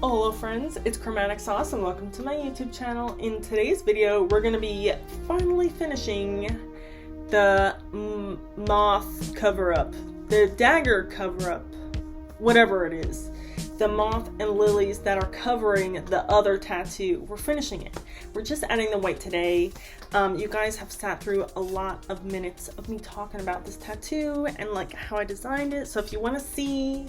Hello friends, it's Chromatic Sauce and welcome to my YouTube channel. In today's video, we're going to be finally finishing the Moth cover-up, the dagger cover-up, whatever it is. The Moth and Lilies that are covering the other tattoo. We're finishing it. We're just adding the white today. You guys have sat through a lot of minutes of me talking about this tattoo and like how I designed it. So if you want to see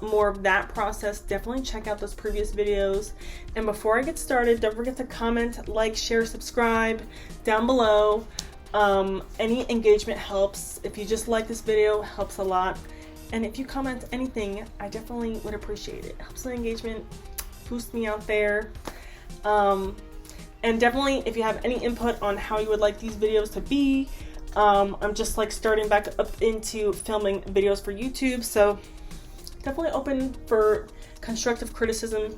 more of that process, definitely check out those previous videos. And before I get started, don't forget to comment, like, share, subscribe down below. Any engagement helps. If you just like this video, it helps a lot. And if you comment anything, I definitely would appreciate it. It helps the engagement, boost me out there. And definitely if you have any input on how you would like these videos to be, I'm just like starting back up into filming videos for YouTube, so definitely open for constructive criticism,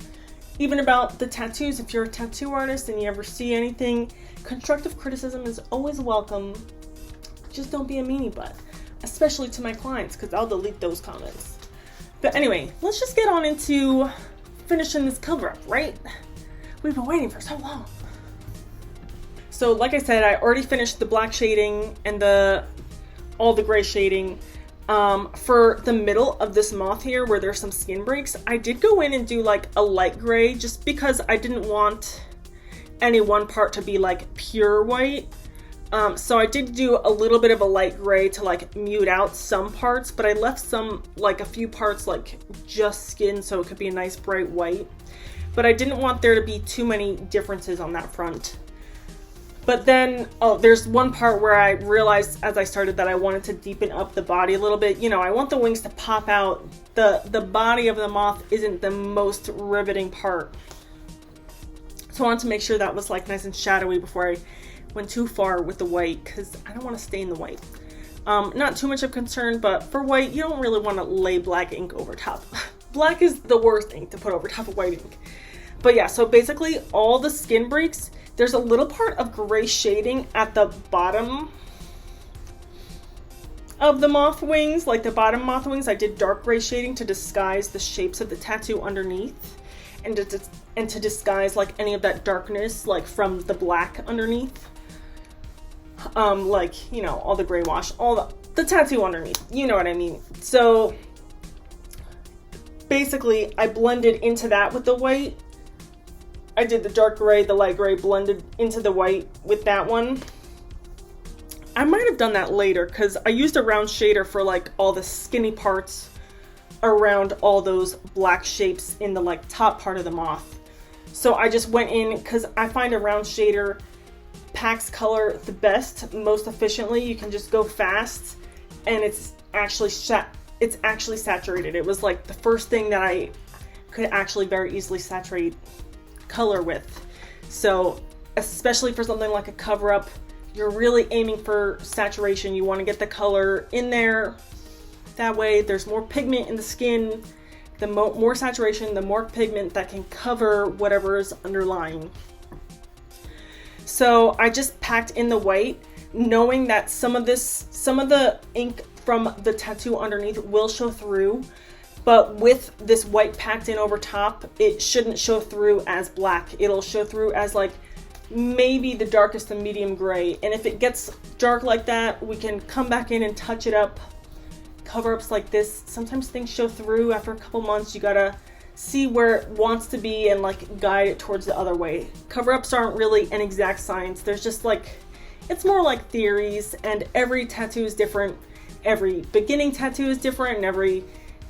even about the tattoos. If you're a tattoo artist and you ever see anything, constructive criticism is always welcome. Just don't be a meanie butt, especially to my clients, because I'll delete those comments. But anyway, let's just get on into finishing this cover up, right? We've been waiting for so long. So like I said, I already finished the black shading and all the gray shading. For the middle of this moth here where there's some skin breaks, I did go in and do like a light gray just because I didn't want any one part to be like pure white. So I did do a little bit of a light gray to like mute out some parts, but I left some, like a few parts like just skin, so it could be a nice bright white. But I didn't want there to be too many differences on that front. But then, there's one part where I realized as I started that I wanted to deepen up the body a little bit. You know, I want the wings to pop out. The body of the moth isn't the most riveting part. So I wanted to make sure that was like nice and shadowy before I went too far with the white, because I don't want to stain the white. Not too much of concern, but for white, you don't really want to lay black ink over top. Black is the worst ink to put over top of white ink. But yeah, so basically all the skin breaks, there's a little part of gray shading at the bottom of the moth wings, like the bottom moth wings. I did dark gray shading to disguise the shapes of the tattoo underneath, and to disguise like any of that darkness like from the black underneath. Like, you know, all the gray wash, all the tattoo underneath, you know what I mean. So basically I blended into that with the white. I did the dark gray, the light gray, blended into the white with that one. I might have done that later because I used a round shader for like all the skinny parts around all those black shapes in the like top part of the moth. So I just went in because I find a round shader packs color the best, most efficiently. You can just go fast and it's actually saturated. It was like the first thing that I could actually very easily saturate color with. So especially for something like a cover up, you're really aiming for saturation. You want to get the color in there. That way there's more pigment in the skin. The more saturation, the more pigment that can cover whatever is underlying. So I just packed in the white, knowing that some of the ink from the tattoo underneath will show through. But with this white packed in over top, it shouldn't show through as black. It'll show through as like maybe the darkest and medium gray. And if it gets dark like that, we can come back in and touch it up. Cover-ups like this, sometimes things show through after a couple months. You gotta see where it wants to be and like guide it towards the other way. Cover-ups aren't really an exact science. There's just like, it's more like theories, and every tattoo is different. Every beginning tattoo is different, and every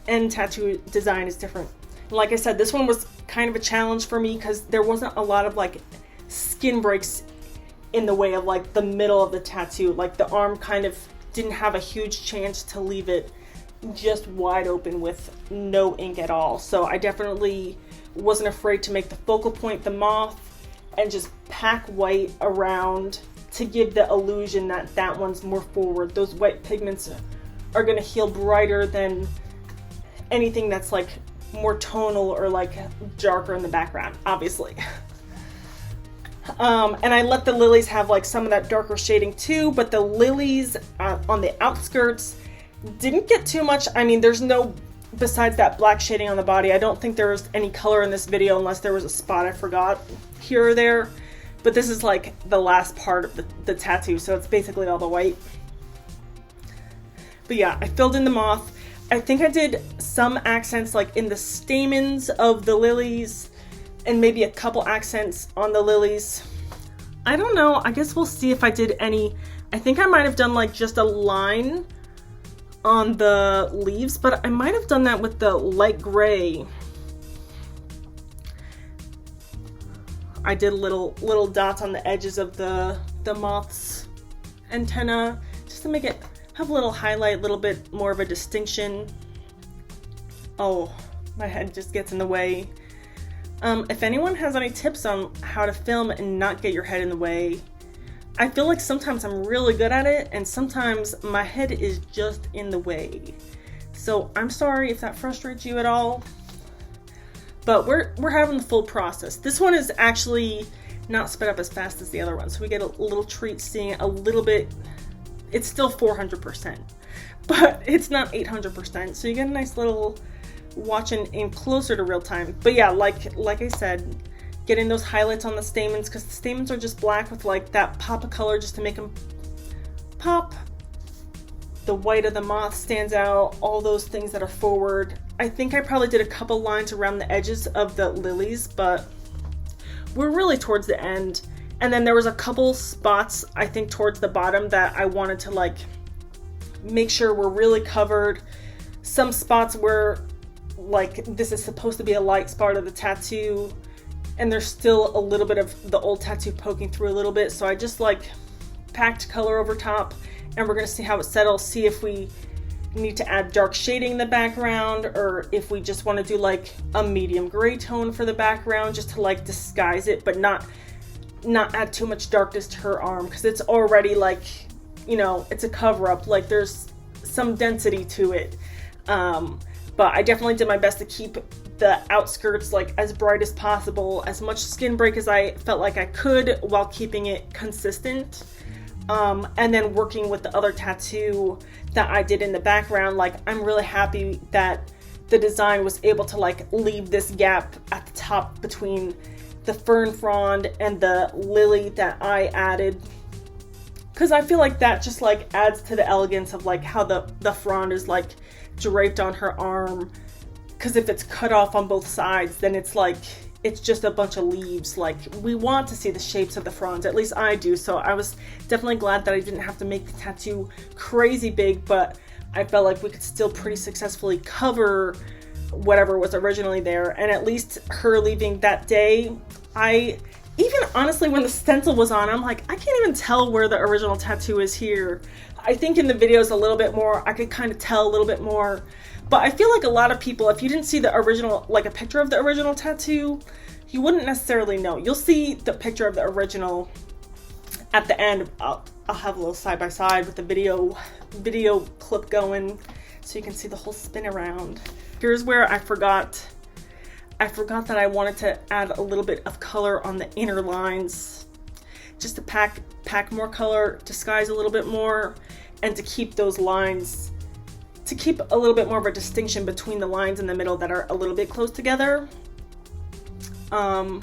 end tattoo design is different. Like I said, this one was kind of a challenge for me because there wasn't a lot of like skin breaks in the way of like the middle of the tattoo. Like the arm kind of didn't have a huge chance to leave it just wide open with no ink at all. So I definitely wasn't afraid to make the focal point the moth and just pack white around to give the illusion that that one's more forward. Those white pigments are going to heal brighter than anything that's like more tonal or like darker in the background, obviously. And I let the lilies have like some of that darker shading too, but the lilies on the outskirts didn't get too much. I mean, there's no besides that black shading on the body. I don't think there was any color in this video unless there was a spot I forgot here or there. But this is like the last part of the tattoo, so it's basically all the white. But yeah, I filled in the moth. I think I did some accents like in the stamens of the lilies and maybe a couple accents on the lilies. I don't know, I guess we'll see if I did any. I think I might have done like just a line on the leaves, but I might have done that with the light gray. I did little dots on the edges of the moth's antenna just to make it have a little highlight, a little bit more of a distinction. Oh, my head just gets in the way. If anyone has any tips on how to film and not get your head in the way, I feel like sometimes I'm really good at it and sometimes my head is just in the way. So I'm sorry if that frustrates you at all. But we're having the full process. This one is actually not sped up as fast as the other one, so we get a little treat seeing it a little bit. It's still 400%, but it's not 800%. So you get a nice little watching in closer to real time. But yeah, like I said, getting those highlights on the stamens, because the stamens are just black with like that pop of color just to make them pop. The white of the moth stands out, all those things that are forward. I think I probably did a couple lines around the edges of the lilies, but we're really towards the end. And then there was a couple spots, I think, towards the bottom that I wanted to like make sure were really covered. Some spots where like this is supposed to be a light spot of the tattoo and there's still a little bit of the old tattoo poking through a little bit. So I just like packed color over top and we're gonna see how it settles, see if we need to add dark shading in the background or if we just want to do like a medium gray tone for the background just to like disguise it but not add too much darkness to her arm, because it's already like, you know, it's a cover up, like there's some density to it. But I definitely did my best to keep the outskirts like as bright as possible, as much skin break as I felt like I could while keeping it consistent. And then working with the other tattoo that I did in the background, like I'm really happy that the design was able to like leave this gap at the top between the fern frond and the lily that I added, because I feel like that just like adds to the elegance of like how the frond is like draped on her arm, because if it's cut off on both sides then it's like it's just a bunch of leaves. Like we want to see the shapes of the fronds, at least I do. So I was definitely glad that I didn't have to make the tattoo crazy big, but I felt like we could still pretty successfully cover whatever was originally there. And at least her leaving that day, I even honestly when the stencil was on, I'm like, I can't even tell where the original tattoo is here. I think in the videos a little bit more, I could kind of tell a little bit more. But I feel like a lot of people, if you didn't see the original, like a picture of the original tattoo, you wouldn't necessarily know. You'll see the picture of the original at the end. I'll have a little side by side with the video clip going so you can see the whole spin around. Here's where I forgot that I wanted to add a little bit of color on the inner lines, just to pack more color, disguise a little bit more, and to keep those lines, to keep a little bit more of a distinction between the lines in the middle that are a little bit close together. But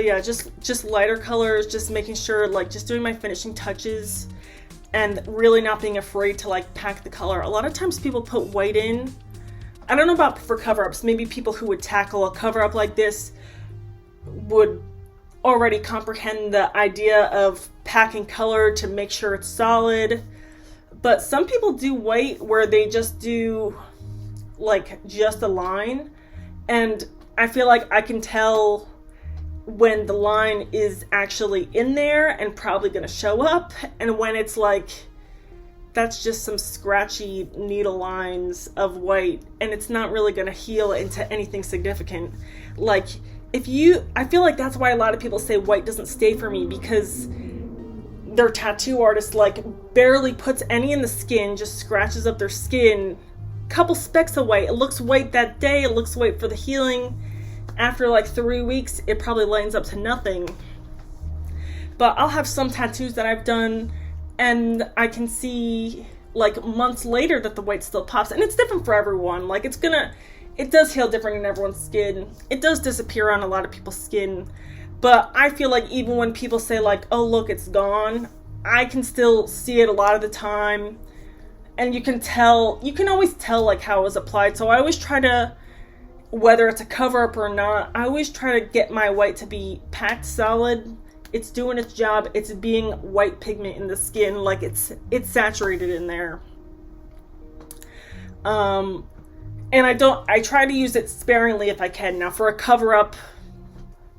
yeah, just lighter colors, just making sure, like just doing my finishing touches and really not being afraid to like pack the color. A lot of times people put white in. I don't know about for cover-ups, maybe people who would tackle a cover-up like this would already comprehend the idea of packing color to make sure it's solid. But some people do white where they just do like just a line, and I feel like I can tell when the line is actually in there and probably gonna show up, and when it's like that's just some scratchy needle lines of white and it's not really gonna heal into anything significant. Like I feel like that's why a lot of people say white doesn't stay for me, because their tattoo artist like barely puts any in the skin, just scratches up their skin, couple specks of white. It looks white that day, it looks white for the healing. After like 3 weeks, it probably lightens up to nothing. But I'll have some tattoos that I've done and I can see like months later that the white still pops, and it's different for everyone. Like it does heal different in everyone's skin. It does disappear on a lot of people's skin, but I feel like even when people say like, oh look, it's gone, I can still see it a lot of the time, and you can always tell like how it was applied. So I always try to, whether it's a cover up or not, I always try to get my white to be packed solid. It's doing its job. It's being white pigment in the skin, like it's saturated in there. And I try to use it sparingly if I can. Now for a cover up,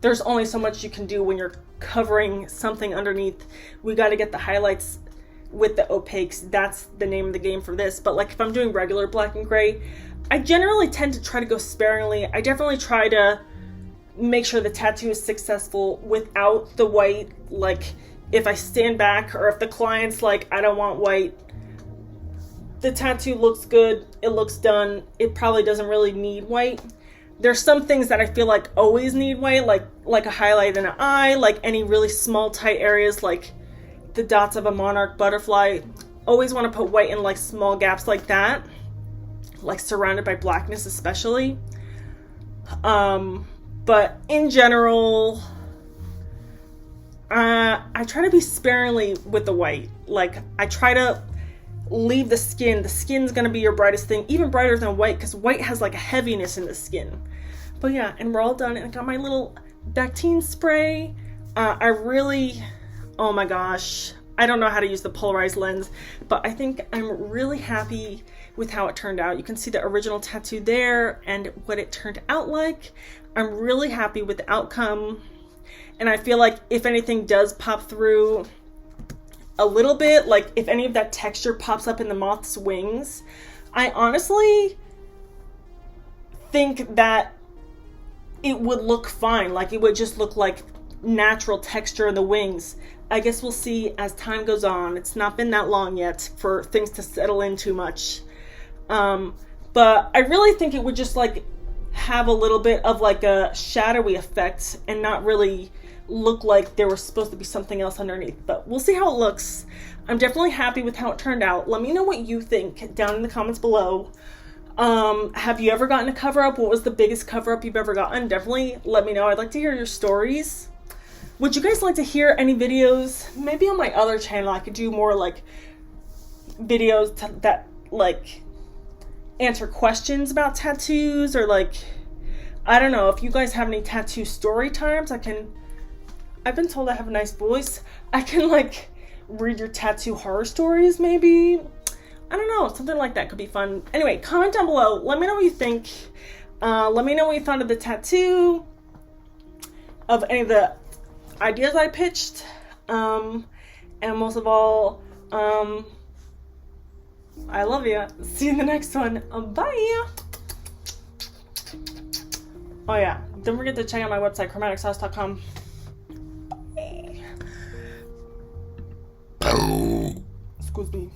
there's only so much you can do when you're covering something underneath. We got to get the highlights with the opaques. That's the name of the game for this. But like if I'm doing regular black and gray, I generally tend to try to go sparingly. I definitely try to make sure the tattoo is successful without the white. Like if I stand back, or if the client's like, I don't want white, the tattoo looks good, it looks done, it probably doesn't really need white. There's some things that I feel like always need white, like a highlight in an eye, like any really small tight areas, like the dots of a monarch butterfly. Always want to put white in like small gaps like that, like surrounded by blackness especially. But in general, I try to be sparingly with the white. Like I try to leave the skin. The skin's gonna be your brightest thing, even brighter than white, because white has like a heaviness in the skin. But yeah, and we're all done. And I got my little Bactine spray. Oh my gosh, I don't know how to use the polarized lens, but I think I'm really happy with how it turned out. You can see the original tattoo there and what it turned out like. I'm really happy with the outcome, and I feel like if anything does pop through a little bit, like if any of that texture pops up in the moth's wings, I honestly think that it would look fine. Like it would just look like natural texture in the wings. I guess we'll see as time goes on. It's not been that long yet for things to settle in too much. But I really think it would just like have a little bit of like a shadowy effect and not really look like there was supposed to be something else underneath. But we'll see how it looks. I'm definitely happy with how it turned out. Let me know what you think down in the comments below. Have you ever gotten a cover up? What was the biggest cover up you've ever gotten? Definitely let me know. I'd like to hear your stories. Would you guys like to hear any videos? Maybe on my other channel I could do more like videos that like answer questions about tattoos, or like, I don't know, if you guys have any tattoo story times, I've been told I have a nice voice. I can like read your tattoo horror stories maybe. I don't know, something like that could be fun. Anyway, comment down below. Let me know what you think. Let me know what you thought of the tattoo, of any of the ideas I pitched. And most of all, I love you. See you in the next one. Bye. Oh yeah, don't forget to check out my website, chromaticsauce.com. Excuse me.